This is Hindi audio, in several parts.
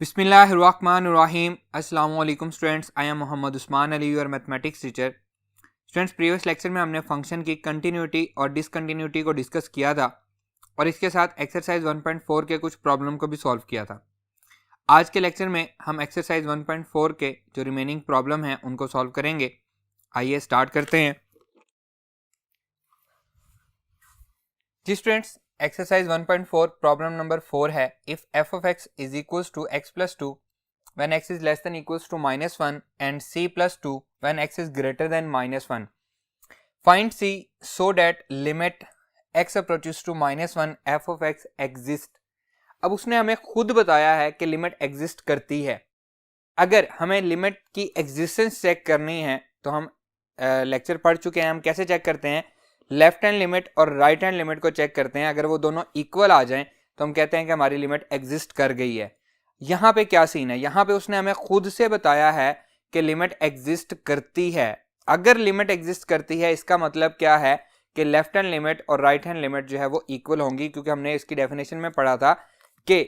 बिस्मिल्लाहिर्रहमानिर्रहीम। अस्सलाम वालेकुम students, I am Mohammad Usman Ali, your mathematics teacher. Students, previous lecture में हमने फंक्शन की कंटिन्यूटी और डिसकंटिन्यूटी को डिस्कस किया था और इसके साथ एक्सरसाइज 1.4 के कुछ प्रॉब्लम को भी सॉल्व किया था। आज के लेक्चर में हम एक्सरसाइज 1.4 के जो रिमेनिंग प्रॉब्लम हैं उनको सॉल्व करेंगे। आइए स्टार्ट करते हैं। जी स्टूडेंट्स, एक्सरसाइज 1.4 प्रॉब्लम नंबर 4 है। If f of x is equals to x plus 2 when x is less than equals to -1 and c plus 2 when x is greater than -1, find c so that limit x approaches to -1 f of x exist। अब उसने हमें खुद बताया है कि लिमिट एग्जिस्ट करती है। अगर हमें लिमिट की एग्जिस्टेंस चेक करनी है तो हम लेक्चर पढ़ चुके हैं। हम कैसे चेक करते हैं? लेफ्ट हैंड लिमिट और राइट हैंड लिमिट को चेक करते हैं। अगर वो दोनों इक्वल आ जाएं तो हम कहते हैं कि हमारी लिमिट एग्जिस्ट कर गई है। यहाँ पे क्या सीन है? यहाँ पे उसने हमें खुद से बताया है कि लिमिट एग्जिस्ट करती है। अगर लिमिट एग्जिस्ट करती है इसका मतलब क्या है कि लेफ्ट हैंड लिमिट और राइट हैंड लिमिट जो है वो इक्वल होंगी, क्योंकि हमने इसकी डेफिनेशन में पढ़ा था कि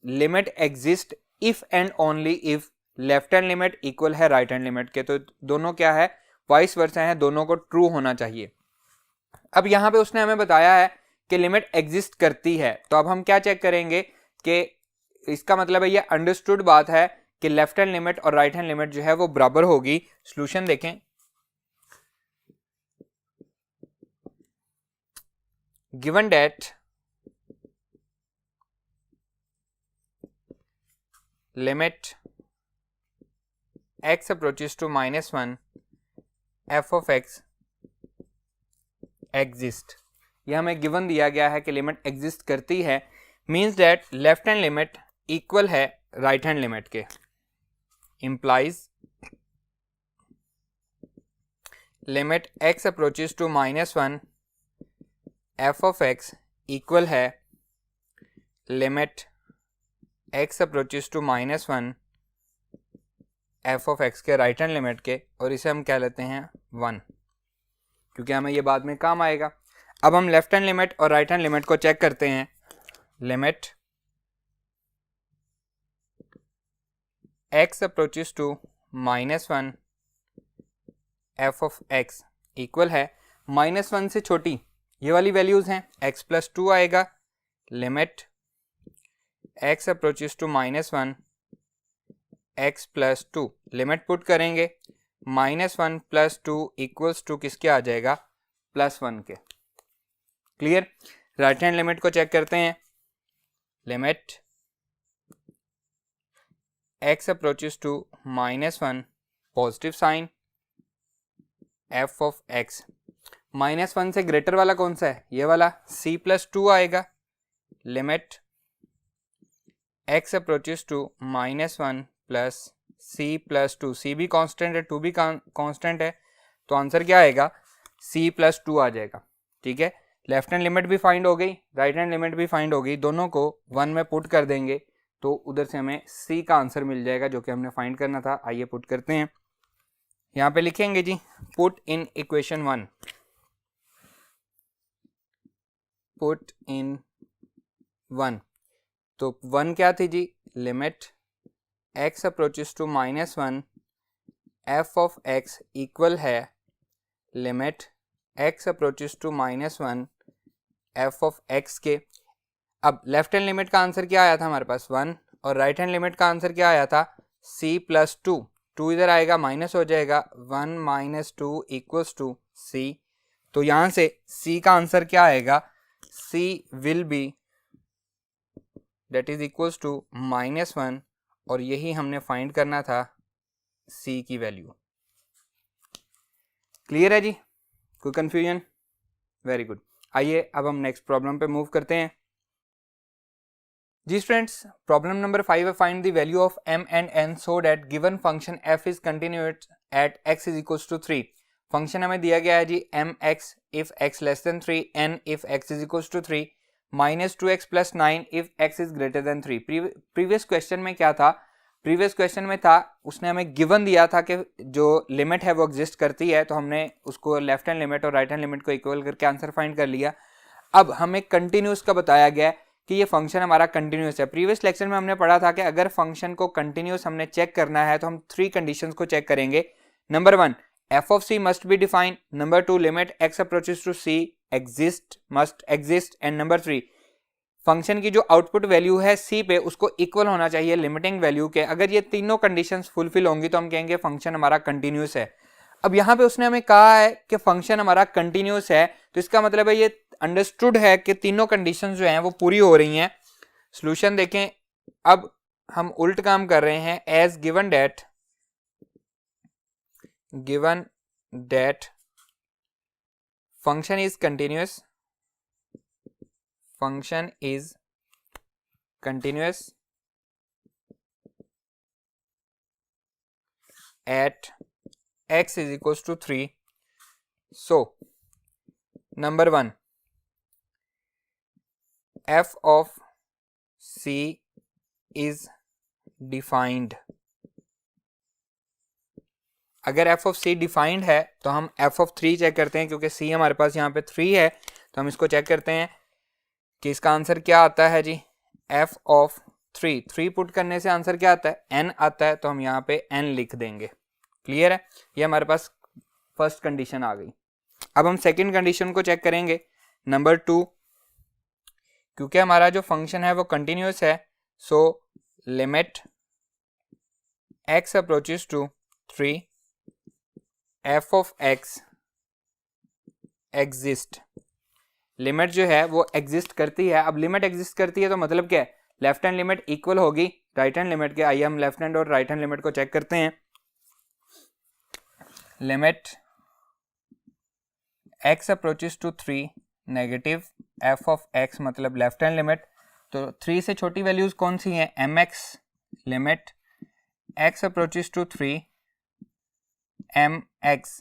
limit exist if and only if left hand limit equal है राइट हैंड लिमिट के। तो दोनों क्या है? वाइस वर्सा है, दोनों को ट्रू होना चाहिए। अब यहाँ पे उसने हमें बताया है कि लिमिट एग्जिस्ट करती है, तो अब हम क्या चेक करेंगे कि इसका मतलब है ये अंडरस्टूड बात है कि लेफ्ट हैंड लिमिट और राइट हैंड लिमिट जो है वो बराबर होगी। सॉल्यूशन देखें। Given that limit x approaches to -1 f of x exist, यह हमें गिवन दिया गया है कि लिमिट एग्जिस्ट करती है, means that left hand limit equal है राइट हैंड लिमिट के। Implies limit x approaches to -1 f of x equal है limit x approaches to -1 f of x के राइट हैंड लिमिट के, और इसे हम क्या लेते हैं 1, क्योंकि हमें ये बाद में काम आएगा। अब हम लेफ्ट हैंड लिमिट और राइट हैंड लिमिट को चेक करते हैं। Limit x approaches to -1 f of x equal है -1 से छोटी ये वाली वैल्यूज हैं, x प्लस 2 आएगा। Limit x approaches to -1 x plus 2, limit put करेंगे -1 प्लस 2 इक्वल्स टू किसके आ जाएगा? +1 के। क्लियर? राइट हैंड लिमिट को चेक करते हैं। Limit x approaches to -1 positive sign f of x, -1 से ग्रेटर वाला कौन सा है? ये वाला, c प्लस 2 आएगा। Limit x approaches to -1 plus c plus 2, c भी कांस्टेंट है, 2 भी कांस्टेंट है, तो आंसर क्या आएगा? c प्लस 2 आ जाएगा। ठीक है, लेफ्ट हैंड लिमिट भी फाइंड हो गई, राइट हैंड लिमिट भी फाइंड हो गई, दोनों को 1 में पुट कर देंगे तो उधर से हमें c का आंसर मिल जाएगा जो कि हमने फाइंड करना था। आइए पुट करते हैं। यहाँ पे लिखेंगे जी, put in equation 1, put in 1, तो 1 क्या थी जी? Limit x approaches to -1 f of x equal है limit x approaches to -1 f of x के। अब लेफ्ट हैंड लिमिट का आंसर क्या आया था हमारे पास? 1, और राइट हैंड लिमिट का आंसर क्या आया था? c प्लस 2, 2 इधर आएगा माइनस हो जाएगा, 1 माइनस 2 इक्वल्स टू c। तो यहाँ से c का आंसर क्या आएगा? c will be that is equals to -1, और यही हमने फाइंड करना था c की वैल्यू। क्लियर है जी? कोई कंफ्यूजन? Very good. आइए अब हम नेक्स्ट प्रॉब्लम पे मूव करते हैं। जी स्टूडेंट्स, प्रॉब्लम नंबर 5 है, find the value of m and n so that given function f is continuous at x is equals to 3। Function हमें दिया गया है जी mx if x less than 3, n if x is equals to 3, -2x plus 9 if x is greater than 3। Previous question में क्या था? प्रीवियस क्वेश्चन में था उसने हमें गिवन दिया था कि जो लिमिट है वो एग्जिस्ट करती है, तो हमने उसको लेफ्ट हैंड लिमिट और राइट हैंड लिमिट को इक्वल करके आंसर फाइंड कर लिया। अब हमें कंटिन्यूस का बताया गया है कि ये फंक्शन हमारा कंटिन्यूस है। प्रीवियस लेक्चर में हमने पढ़ा था कि अगर फंक्शन को कंटिन्यूस हमने चेक करना है तो हम 3 कंडीशंस को चेक करेंगे। Number 1, F of C must be defined. Number 2, limit X approaches to C exist must exist. And number 3, function की जो आउटपुट वैल्यू है सी पे उसको इक्वल होना चाहिए लिमिटिंग वैल्यू के। अगर ये तीनों कंडीशंस फुलफिल होंगी तो हम कहेंगे फंक्शन हमारा कंटिन्यूस है। अब यहाँ पे उसने हमें कहा है कि फंक्शन हमारा कंटिन्यूस है, तो इसका मतलब है ये अंडरस्टूड है कि तीनों कंडीशंस जो हैं वो पूरी हो रही हैं। सॉल्यूशन देखें, अब हम उल्ट काम कर रहे हैं। As given that function is continuous at x is equals to 3. So number 1, f of c is defined. अगर f of c डिफाइंड है तो हम f of 3 चेक करते हैं, क्योंकि c हमारे पास यहाँ पे 3 है तो हम इसको चेक करते हैं कि इसका आंसर क्या आता है जी। f of 3 पुट करने से आंसर क्या आता है, n आता है, तो हम यहाँ पे n लिख देंगे। क्लियर है, ये हमारे पास फर्स्ट कंडीशन आ गई। अब हम सेकंड कंडीशन को चेक करेंगे। नंबर 2, क्योंकि हमारा जो फंक्शन है वो कंटिन्यूस है, so limit x approaches to 3 f of x exist. Limit जो है वो एग्जिस्ट करती है। अब लिमिट एग्जिस्ट करती है तो मतलब क्या है, लेफ्ट हैंड लिमिट इक्वल होगी राइट हैंड लिमिट के। आइए हम लेफ्ट हैंड और राइट हैंड लिमिट को चेक करते हैं। Limit x approaches to 3 negative f of x, मतलब लेफ्ट हैंड लिमिट, तो 3 से छोटी वैल्यूज कौन सी हैं, mx। Limit x approaches to 3 mx।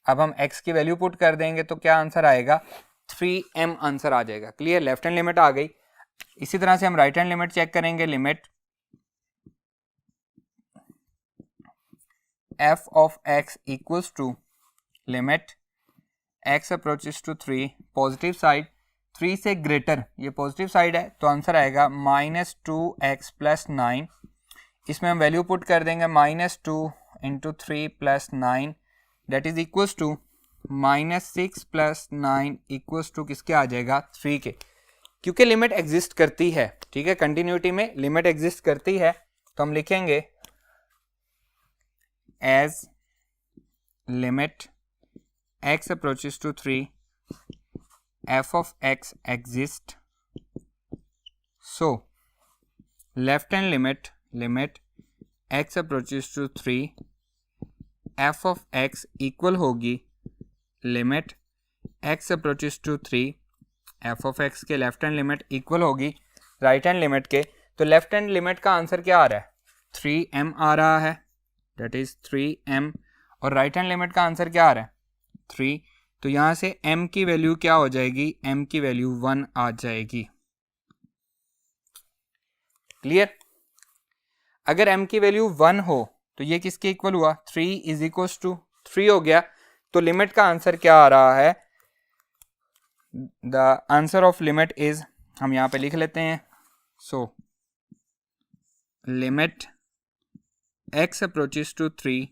अब हम x की वैल्यू पुट कर देंगे तो क्या आंसर आएगा, 3m आंसर आ जाएगा। क्लियर, लेफ्ट हैंड लिमिट आ गई। इसी तरह से हम राइट हैंड लिमिट चेक करेंगे। Limit f of x equals to limit x approaches to 3 positive side 3 से ग्रेटर, ये पॉजिटिव साइड है तो आंसर आएगा -2x प्लस 9। इसमें हम वैल्यू पुट कर देंगे -2 into 3 plus 9 that is equals to -6 plus 9 equals to किसके आ जाएगा, 3 के। क्योंकि लिमिट एग्जिस्ट करती है, ठीक है, कंटिन्यूटी में लिमिट एग्जिस्ट करती है, तो हम लिखेंगे age limit x approaches to 3 f of x exist, so left hand limit x approaches to 3 f of x equal होगी limit x approaches to 3 f of x के लेफ्ट हैंड लिमिट इक्वल होगी राइट हैंड लिमिट के। तो लेफ्ट हैंड लिमिट का आंसर क्या आ रहा है, 3m आ रहा है, दैट इज 3m। और राइट हैंड लिमिट का आंसर क्या आ रहा है, 3। तो यहां से m की वैल्यू क्या हो जाएगी, m की वैल्यू 1 आ जाएगी। क्लियर, अगर m की वैल्यू 1 हो तो ये किसके इक्वल हुआ, 3 इज इक्वल टू 3 हो गया। तो लिमिट का आंसर क्या आ रहा है, the answer of limit is, हम यहां पे लिख लेते हैं, so limit x approaches to 3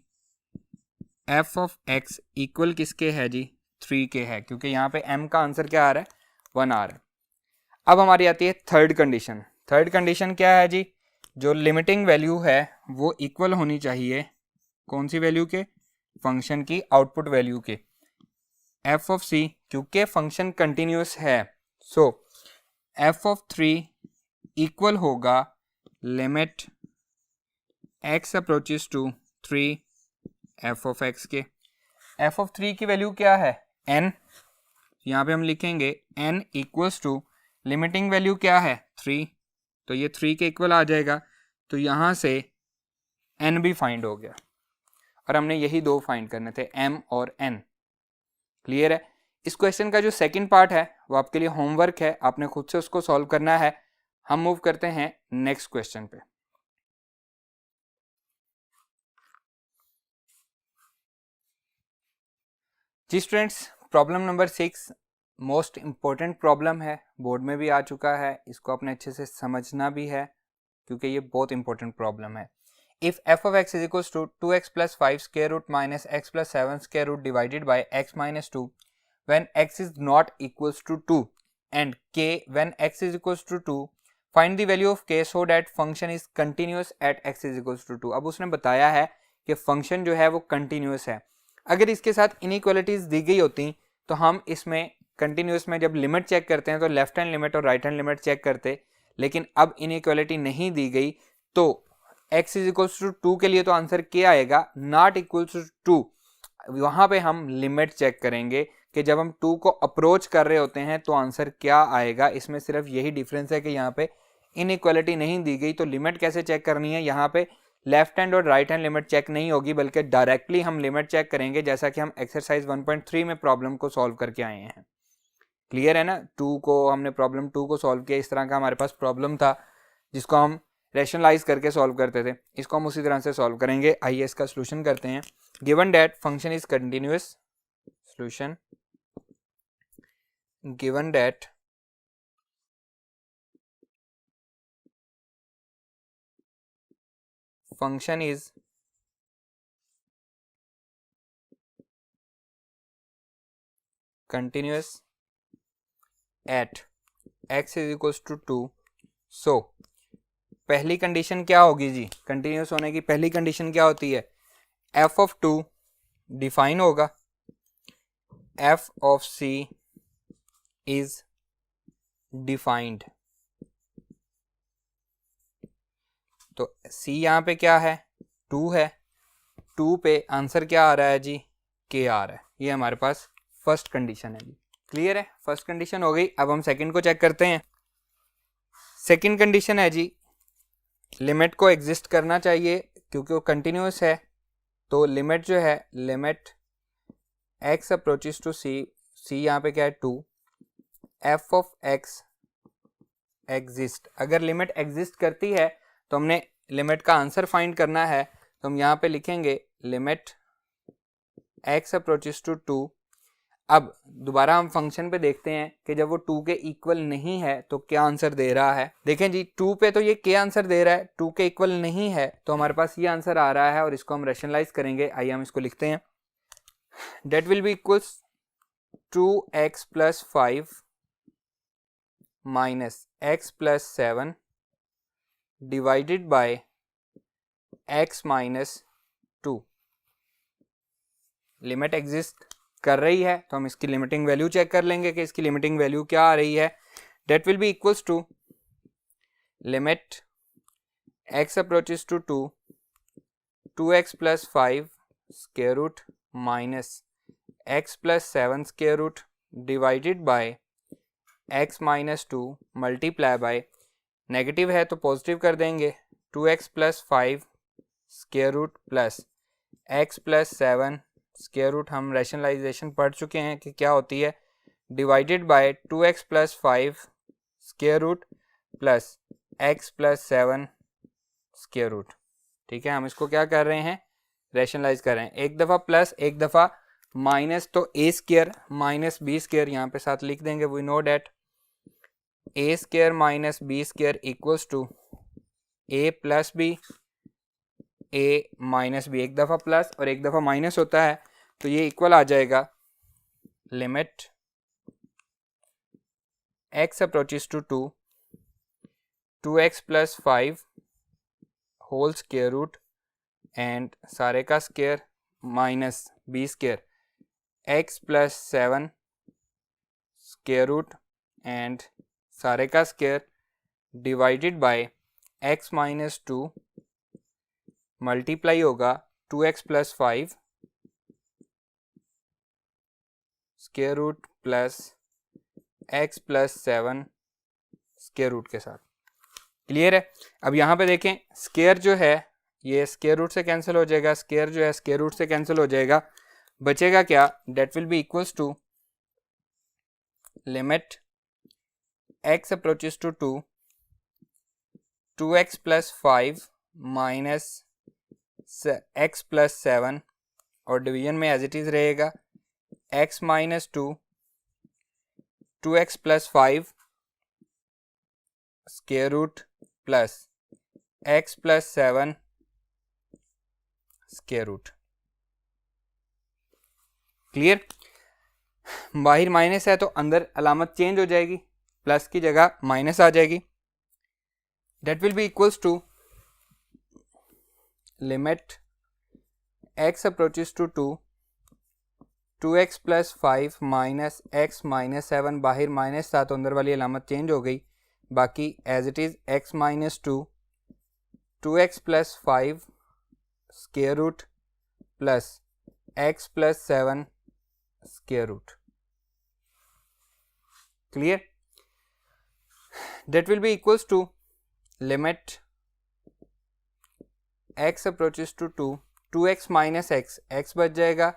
f of x equal किसके है जी, 3 के है, क्योंकि यहाँ पे m का आंसर क्या आ रहा है, 1 आ रहा है। अब हमारी आती है थर्ड कंडीशन। थर्ड कंडीशन क्या है जी, जो लिमिटिंग वैल्यू है वो इक्वल होनी चाहिए कौन सी वैल्यू के, फंक्शन की आउटपुट वैल्यू के। f ऑफ c, क्योंकि फंक्शन कंटिन्यूस है, सो f ऑफ 3 इक्वल होगा limit x approaches to 3 f of x के। f ऑफ 3 की वैल्यू क्या है, n, यहाँ पे हम लिखेंगे n equals to limiting value क्या है, 3, तो ये 3 के इक्वल आ जाएगा। तो यहाँ से n भी फाइंड हो गया, और हमने यही दो फाइंड करने थे, m और n। क्लियर है। इस क्वेश्चन का जो सेकंड पार्ट है वो आपके लिए होमवर्क है, आपने खुद से उसको सॉल्व करना है। हम मूव करते हैं नेक्स्ट क्वेश्चन पे। जी students, problem number 6 most important problem है, बोर्ड में भी आ चुका है, इसको अपने अच्छे से समझना भी है क्योंकि ये बहुत इंपॉर्टेंट प्रॉब्लम है। If F of X is equals to 2x plus 5 square root minus x plus 7 square root divided by x minus 2 when x is not equals to 2 and k when x is equals to 2 find the value of k so that function is continuous at x is equals to 2। अब उसने बताया है कि फंक्शन जो है वो कंटिन्यूअस है। अगर इसके साथ इनइक्वालिटीज दी गई होती तो हम इसमें कंटिन्यूअस में जब लिमिट चेक करते हैं तो लेफ्ट हैंड लिमिट और राइट हैंड लिमिट चेक करते, लेकिन अब इनइक्वालिटी नहीं दी गई तो x इज इक्वल्स टू 2 के लिए तो आंसर क्या आएगा, नॉट इक्वल्स टू 2। वहां पे हम लिमिट चेक करेंगे कि जब हम 2 को अप्रोच कर रहे होते हैं तो आंसर क्या आएगा। इसमें सिर्फ यही डिफरेंस है कि यहाँ पे इनइक्वालिटी नहीं दी गई तो लिमिट कैसे चेक करनी है, यहाँ पे लेफ्ट हैंड और राइट हैंड लिमिट चेक नहीं होगी बल्कि डायरेक्टली हम लिमिट चेक करेंगे, जैसा कि हम एक्सरसाइज 1.3 में प्रॉब्लम को सॉल्व करके आए हैं। क्लियर है ना। 2 को हमने प्रॉब्लम 2 को सॉल्व किया, इस तरह का हमारे पास प्रॉब्लम था जिसको हम रैशनलाइज करके सॉल्व करते थे, इसको हम उसी तरह से सॉल्व करेंगे। आइए इसका सॉल्यूशन करते हैं। Given that function is continuous, solution given that function is continuous at x is equals to 2 सो पहली कंडीशन क्या होगी जी, कंटिन्यूस होने की पहली कंडीशन क्या होती है, f ऑफ 2 डिफाइन होगा, f of c is defined. तो c यहाँ पे क्या है, 2 है, 2 पे आंसर क्या आ रहा है जी, k आ रहा है। ये हमारे पास फर्स्ट कंडीशन है जी। क्लियर है, फर्स्ट कंडीशन हो गई। अब हम सेकंड को चेक करते हैं। सेकंड कंडीशन है जी, लिमिट को एग्जिस्ट करना चाहिए क्योंकि वो कंटिन्यूस है, तो लिमिट जो है limit x approaches to c, c यहाँ पे क्या है 2, f ऑफ x एग्जिस्ट। अगर लिमिट एग्जिस्ट करती है तो हमने लिमिट का आंसर फाइंड करना है, तो हम यहाँ पे लिखेंगे लिमिट x अप्रोचेस टू 2। अब दोबारा हम फंक्शन पे देखते हैं कि जब वो 2 के इक्वल नहीं है तो क्या आंसर दे रहा है। देखें जी 2 पे तो ये क्या आंसर दे रहा है, 2 के इक्वल नहीं है तो हमारे पास ये आंसर आ रहा है और इसको हम रैशनलाइज करेंगे। आइए हम इसको लिखते हैं, that will be equals 2x plus 5 minus x plus 7 divided by x minus 2। Limit exist कर रही है तो हम इसकी लिमिटिंग वैल्यू चेक कर लेंगे कि इसकी लिमिटिंग वैल्यू क्या आ रही है। That will be equals to limit x approaches to 2, 2x plus 5 square root minus x plus 7 square root divided by x minus 2 multiply by, negative है तो पॉजिटिव कर देंगे, 2x plus 5 square root plus x plus 7 square root. हम रैशनलाइजेशन पढ़ चुके हैं कि क्या होती है, divided by 2x plus 5 square root plus x plus 7 square root. ठीक है, हम इसको क्या कर रहे हैं, रैशनलाइज कर रहे हैं। एक दफ़ा प्लस एक दफ़ा माइनस, तो a square minus b square यहाँ पे साथ लिख देंगे। We know that a square minus b square equals to a plus b, a minus b, एक दफ़ा प्लस और एक दफ़ा माइनस होता है तो ये इक्वल आ जाएगा limit x approaches to 2, 2x plus 5 whole square root and सारे का square minus b square x plus 7 square root and सारे का square divided by x minus 2 multiply होगा 2x plus 5 square root plus x plus 7 square root के साथ। क्लियर है। अब यहाँ पे देखें स्क्वायर जो है ये स्क्वायर रूट से कैंसिल हो जाएगा, स्क्वायर जो है स्क्वायर रूट से कैंसिल हो जाएगा, बचेगा क्या, that will be equals to limit x approaches to 2, 2x plus 5 minus x plus 7 और डिवीजन में एज इट इज रहेगा x minus 2 2x plus 5 square root plus x plus 7 square root. Clear? बाहर माइनस है तो अंदर अलामत चेंज हो जाएगी, प्लस की जगह माइनस आ जाएगी। That will be equals to limit x approaches to 2x plus 5 minus x minus 7, बाहर माइनस था तो अंदर वाली अलामत चेंज हो गई, बाकी as it is x minus 2x plus 5 square root plus x plus 7 square root. Clear? That will be equals to limit x approaches to 2x minus x बच जाएगा,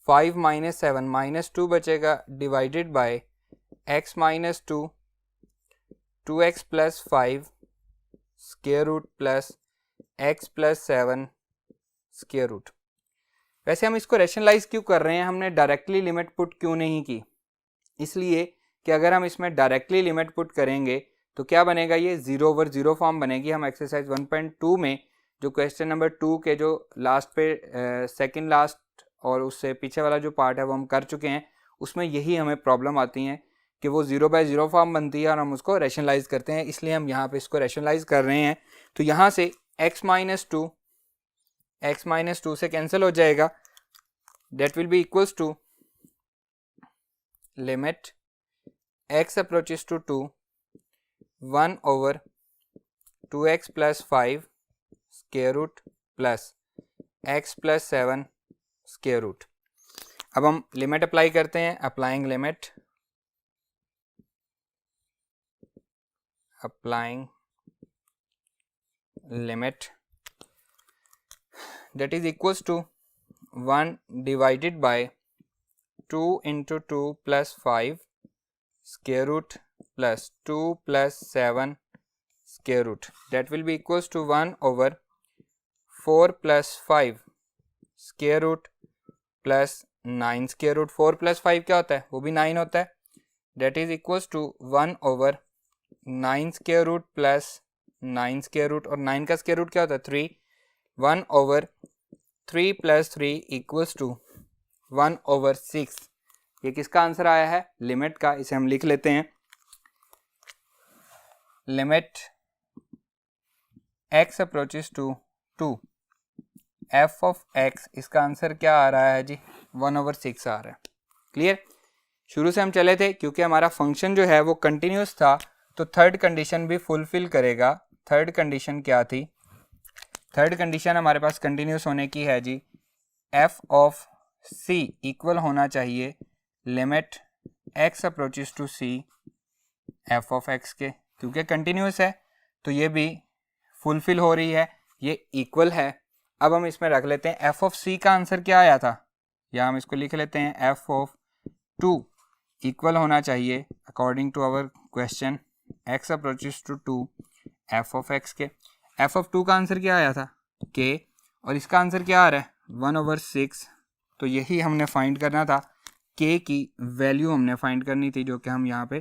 5 माइनस 7 माइनस 2 बचेगा, divided by x minus 2x plus 5 square root plus x plus 7 square root. वैसे हम इसको रैशनलाइज क्यों कर रहे हैं, हमने डायरेक्टली लिमिट पुट क्यों नहीं की? इसलिए कि अगर हम इसमें डायरेक्टली लिमिट पुट करेंगे तो क्या बनेगा, ये 0/0 फॉर्म बनेगी। हम एक्सरसाइज 1.2 में जो क्वेश्चन नंबर 2 के जो लास्ट पे सेकंड लास्ट और उससे पीछे वाला जो पार्ट है वो हम कर चुके हैं, उसमें यही हमें प्रॉब्लम आती हैं कि वो 0/0 फॉर्म बनती है और हम उसको रैशनलाइज करते हैं, इसलिए हम यहाँ पे इसको रैशनलाइज कर रहे हैं। तो यहाँ से x माइनस 2 से कैंसिल हो जाएगा, that will be equals to limit x approaches to 1/2x plus 5 square root plus x plus 7 square root. अब हम लिमिट अप्लाई करते हैं, applying limit that is equals to 1 divided by 2 into 2 plus 5 square root plus 2 plus 7 square root, that will be equals to 1/4 plus 5 square root plus 9 square root। 4 plus 5 क्या होता है, वो भी 9 होता है, that is equals to 1/9 square root plus 9 square root, और 9 का square root क्या होता है 3, 1/3 plus 3 equals to 1/6। ये किसका आंसर आया है, लिमिट का। इसे हम लिख लेते हैं, limit x approaches to 2 f of x, इसका आंसर क्या आ रहा है जी, 1/6 आ रहा है। क्लियर? शुरू से हम चले थे क्योंकि हमारा फंक्शन जो है वो कंटिन्यूस था, तो थर्ड कंडीशन भी फुलफिल करेगा। थर्ड कंडीशन क्या थी, थर्ड कंडीशन हमारे पास कंटिन्यूस होने की है जी, f ऑफ c इक्वल होना चाहिए limit x approaches to c f of x के, क्योंकि कंटिन्यूस है तो ये भी फुलफिल हो रही है, ये इक्वल है। अब हम इसमें रख लेते हैं f ऑफ c का आंसर क्या आया था, या हम इसको लिख लेते हैं f ऑफ 2 इक्वल होना चाहिए according to our question x approaches to 2 f of x के। f ऑफ 2 का आंसर क्या आया था k, और इसका आंसर क्या आ रहा है 1/6। तो यही हमने फाइंड करना था, k की वैल्यू हमने फाइंड करनी थी, जो कि हम यहाँ पे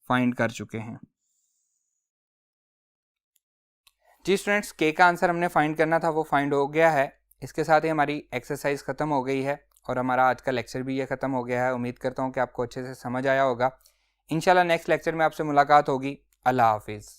फाइंड कर चुके हैं। जी स्टूडेंट्स, k का आंसर हमने फाइंड करना था, वो फाइंड हो गया है। इसके साथ ही हमारी एक्सरसाइज ख़त्म हो गई है और हमारा आज का लेक्चर भी ये ख़त्म हो गया है। उम्मीद करता हूँ कि आपको अच्छे से समझ आया होगा। इंशाल्लाह नेक्स्ट लेक्चर में आपसे मुलाकात होगी। अल्लाह हाफिज़।